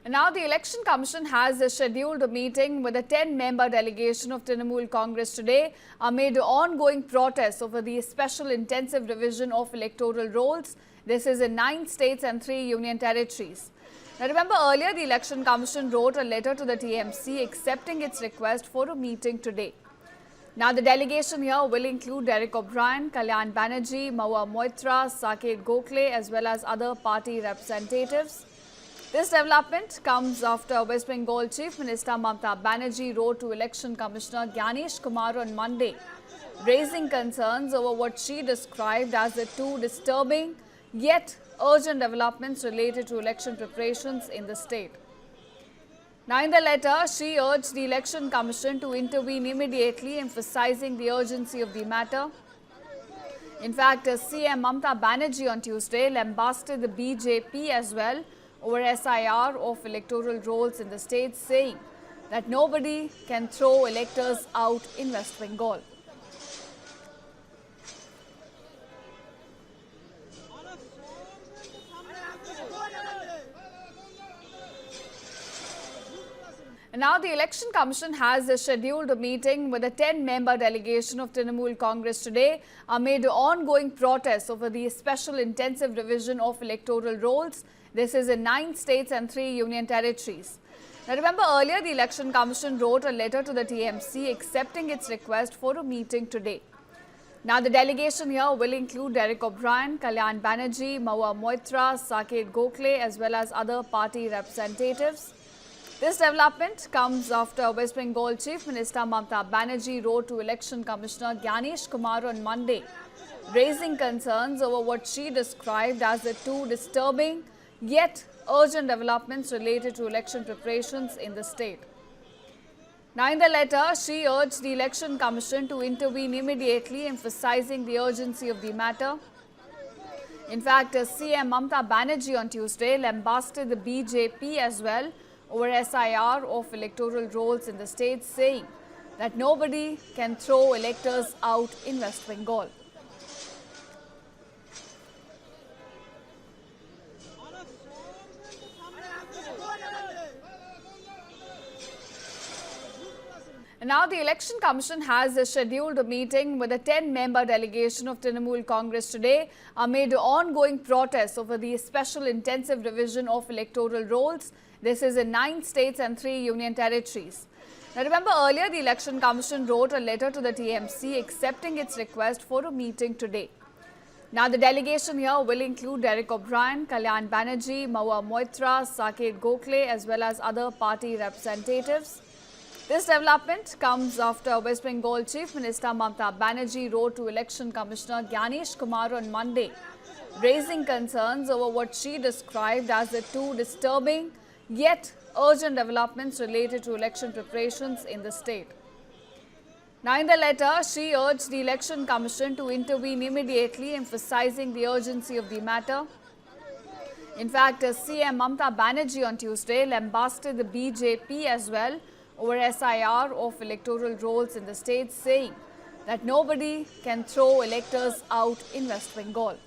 Now, the Election Commission has scheduled a meeting with a 10-member delegation of Trinamool Congress today amid ongoing protests over the special intensive revision of electoral rolls. This is in 9 states and 3 union territories. Now, remember earlier the Election Commission wrote a letter to the TMC accepting its request for a meeting today. Now, the delegation here will include Derek O'Brien, Kalyan Banerjee, Mahua Moitra, Saket Gokhale as well as other party representatives. This development comes after West Bengal Chief Minister Mamata Banerjee wrote to Election Commissioner Gyanesh Kumar on Monday, raising concerns over what she described as the two disturbing yet urgent developments related to election preparations in the state. Now, in the letter, she urged the Election Commission to intervene immediately, emphasizing the urgency of the matter. In fact, CM Mamata Banerjee on Tuesday lambasted the BJP as well over SIR of electoral rolls in the state, saying that nobody can throw electors out in West Bengal. Now, the Election Commission has scheduled a meeting with a 10-member delegation of Trinamool Congress today amid ongoing protests over the special intensive revision of electoral rolls. This is in 9 states and 3 union territories. Now, remember earlier the Election Commission wrote a letter to the TMC accepting its request for a meeting today. Now, the delegation here will include Derek O'Brien, Kalyan Banerjee, Mahua Moitra, Saket Gokhale as well as other party representatives. This development comes after West Bengal Chief Minister Mamata Banerjee wrote to Election Commissioner Gyanesh Kumar on Monday, raising concerns over what she described as the two disturbing yet urgent developments related to election preparations in the state. Now, in the letter, she urged the Election Commission to intervene immediately, emphasizing the urgency of the matter. In fact, CM Mamata Banerjee on Tuesday lambasted the BJP as well over SIR of electoral rolls in the state, saying that nobody can throw electors out in West Bengal. Now, the Election Commission has scheduled a meeting with a 10-member delegation of Trinamool Congress today amid ongoing protests over the special intensive revision of electoral rolls. This is in 9 states and 3 union territories. Now, remember earlier the Election Commission wrote a letter to the TMC accepting its request for a meeting today. Now, the delegation here will include Derek O'Brien, Kalyan Banerjee, Mahua Moitra, Saket Gokhale as well as other party representatives. This development comes after West Bengal Chief Minister Mamata Banerjee wrote to Election Commissioner Gyanesh Kumar on Monday, raising concerns over what she described as the two disturbing yet urgent developments related to election preparations in the state. Now, in the letter, she urged the Election Commission to intervene immediately, emphasizing the urgency of the matter. In fact, CM Mamata Banerjee on Tuesday lambasted the BJP as well over SIR of electoral rolls in the state, saying that nobody can throw electors out in West Bengal.